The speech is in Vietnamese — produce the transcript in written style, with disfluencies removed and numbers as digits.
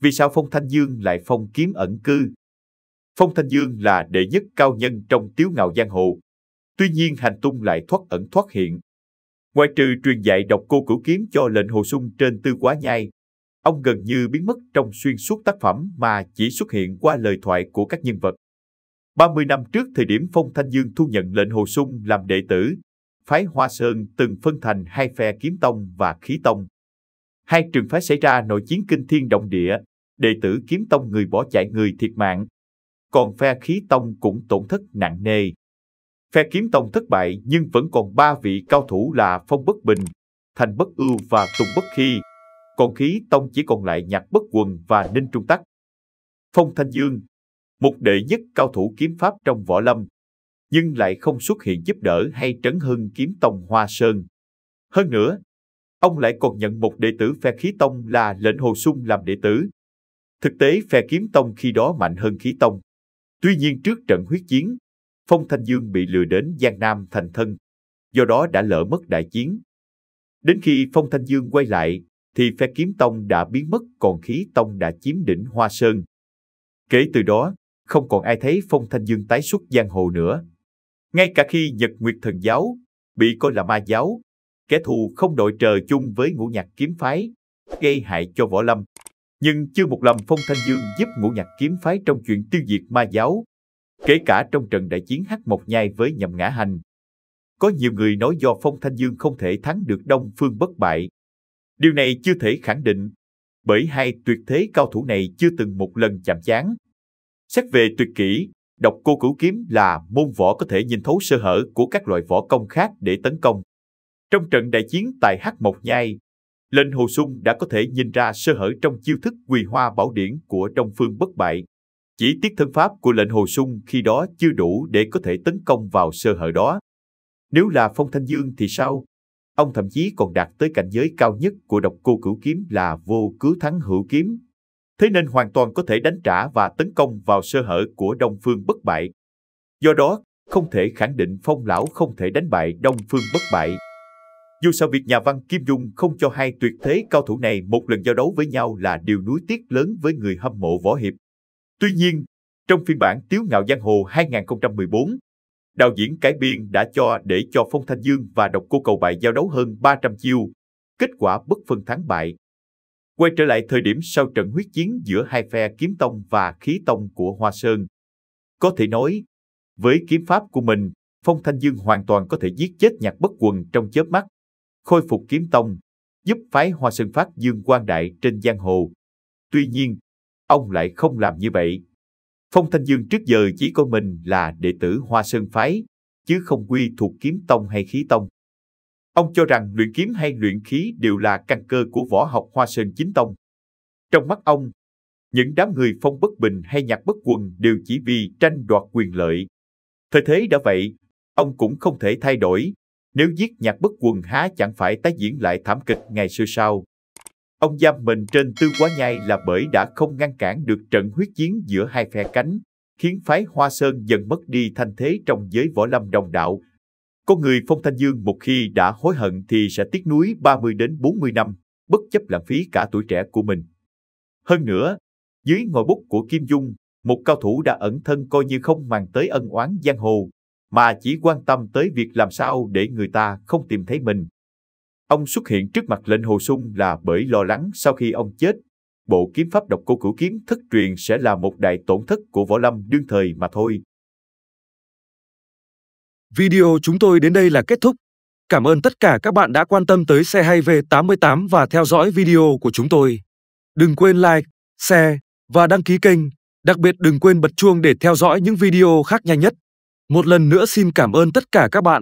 Vì sao Phong Thanh Dương lại phong kiếm ẩn cư? Phong Thanh Dương là đệ nhất cao nhân trong tiếu ngạo giang hồ. Tuy nhiên hành tung lại thoát ẩn thoát hiện. Ngoài trừ truyền dạy độc cô cửu kiếm cho lệnh Hồ Sung trên Tư Quá Nhai, ông gần như biến mất trong xuyên suốt tác phẩm mà chỉ xuất hiện qua lời thoại của các nhân vật. 30 năm trước thời điểm Phong Thanh Dương thu nhận lệnh Hồ Sung làm đệ tử, phái Hoa Sơn từng phân thành hai phe Kiếm Tông và Khí Tông. Hai trường phái xảy ra nội chiến kinh thiên động địa, đệ tử Kiếm Tông người bỏ chạy người thiệt mạng, còn phe Khí Tông cũng tổn thất nặng nề. Phe Kiếm Tông thất bại nhưng vẫn còn 3 vị cao thủ là Phong Bất Bình, Thành Bất Ưu và Tùng Bất Khi, còn Khí Tông chỉ còn lại Nhạc Bất Quần và Ninh Trung Tắc. Phong Thanh Dương, một đệ nhất cao thủ kiếm pháp trong võ lâm, nhưng lại không xuất hiện giúp đỡ hay trấn hưng Kiếm Tông Hoa Sơn. Hơn nữa, ông lại còn nhận một đệ tử phe Khí Tông là lệnh Hồ Sung làm đệ tử. Thực tế phe Kiếm Tông khi đó mạnh hơn Khí Tông. Tuy nhiên trước trận huyết chiến, Phong Thanh Dương bị lừa đến Giang Nam thành thân, do đó đã lỡ mất đại chiến. Đến khi Phong Thanh Dương quay lại, thì phe Kiếm Tông đã biến mất còn Khí Tông đã chiếm đỉnh Hoa Sơn. Kể từ đó, không còn ai thấy Phong Thanh Dương tái xuất giang hồ nữa. Ngay cả khi Nhật Nguyệt Thần Giáo bị coi là ma giáo, kẻ thù không đội trời chung với Ngũ Nhạc kiếm phái, gây hại cho võ lâm. Nhưng chưa một lần Phong Thanh Dương giúp Ngũ Nhạc kiếm phái trong chuyện tiêu diệt ma giáo, kể cả trong trận đại chiến Hắc Mộc Nhai với Nhậm Ngã Hành. Có nhiều người nói do Phong Thanh Dương không thể thắng được Đông Phương Bất Bại. Điều này chưa thể khẳng định, bởi hai tuyệt thế cao thủ này chưa từng một lần chạm trán. Xét về tuyệt kỹ, độc cô cửu kiếm là môn võ có thể nhìn thấu sơ hở của các loại võ công khác để tấn công. Trong trận đại chiến tại Hắc Mộc Nhai, lệnh Hồ Sung đã có thể nhìn ra sơ hở trong chiêu thức Quỳ Hoa Bảo Điển của Đông Phương Bất Bại. Chỉ tiếc thân pháp của lệnh Hồ Sung khi đó chưa đủ để có thể tấn công vào sơ hở đó. Nếu là Phong Thanh Dương thì sao? Ông thậm chí còn đạt tới cảnh giới cao nhất của độc cô cửu kiếm là vô cứu thắng hữu kiếm. Thế nên hoàn toàn có thể đánh trả và tấn công vào sơ hở của Đông Phương Bất Bại. Do đó, không thể khẳng định Phong lão không thể đánh bại Đông Phương Bất Bại. Dù sao việc nhà văn Kim Dung không cho hai tuyệt thế cao thủ này một lần giao đấu với nhau là điều nuối tiếc lớn với người hâm mộ võ hiệp. Tuy nhiên, trong phiên bản Tiếu Ngạo Giang Hồ 2014, đạo diễn cải biên đã để cho Phong Thanh Dương và độc cô Cầu Bại giao đấu hơn 300 chiêu, kết quả bất phân thắng bại. Quay trở lại thời điểm sau trận huyết chiến giữa hai phe Kiếm Tông và Khí Tông của Hoa Sơn. Có thể nói, với kiếm pháp của mình, Phong Thanh Dương hoàn toàn có thể giết chết Nhạc Bất Quần trong chớp mắt, khôi phục Kiếm Tông, giúp phái Hoa Sơn phát dương quang đại trên giang hồ. Tuy nhiên, ông lại không làm như vậy. Phong Thanh Dương trước giờ chỉ coi mình là đệ tử Hoa Sơn phái, chứ không quy thuộc Kiếm Tông hay Khí Tông. Ông cho rằng luyện kiếm hay luyện khí đều là căn cơ của võ học Hoa Sơn chính tông. Trong mắt ông, những đám người Phong Bất Bình hay Nhạc Bất Quần đều chỉ vì tranh đoạt quyền lợi. Thời thế đã vậy, ông cũng không thể thay đổi. Nếu giết Nhạc Bất Quần há chẳng phải tái diễn lại thảm kịch ngày xưa sao? Ông giam mình trên Tư Quá Nhai là bởi đã không ngăn cản được trận huyết chiến giữa hai phe cánh, khiến phái Hoa Sơn dần mất đi thanh thế trong giới võ lâm đồng đạo. Con người Phong Thanh Dương một khi đã hối hận thì sẽ tiếc nuối 30 đến 40 năm, bất chấp lãng phí cả tuổi trẻ của mình. Hơn nữa, dưới ngòi bút của Kim Dung, một cao thủ đã ẩn thân coi như không màng tới ân oán giang hồ, mà chỉ quan tâm tới việc làm sao để người ta không tìm thấy mình. Ông xuất hiện trước mặt lệnh Hồ Sung là bởi lo lắng sau khi ông chết, bộ kiếm pháp độc cô cửu kiếm thất truyền sẽ là một đại tổn thất của võ lâm đương thời mà thôi. Video chúng tôi đến đây là kết thúc. Cảm ơn tất cả các bạn đã quan tâm tới Xe Hay V88 và theo dõi video của chúng tôi. Đừng quên like, share và đăng ký kênh. Đặc biệt đừng quên bật chuông để theo dõi những video khác nhanh nhất. Một lần nữa xin cảm ơn tất cả các bạn.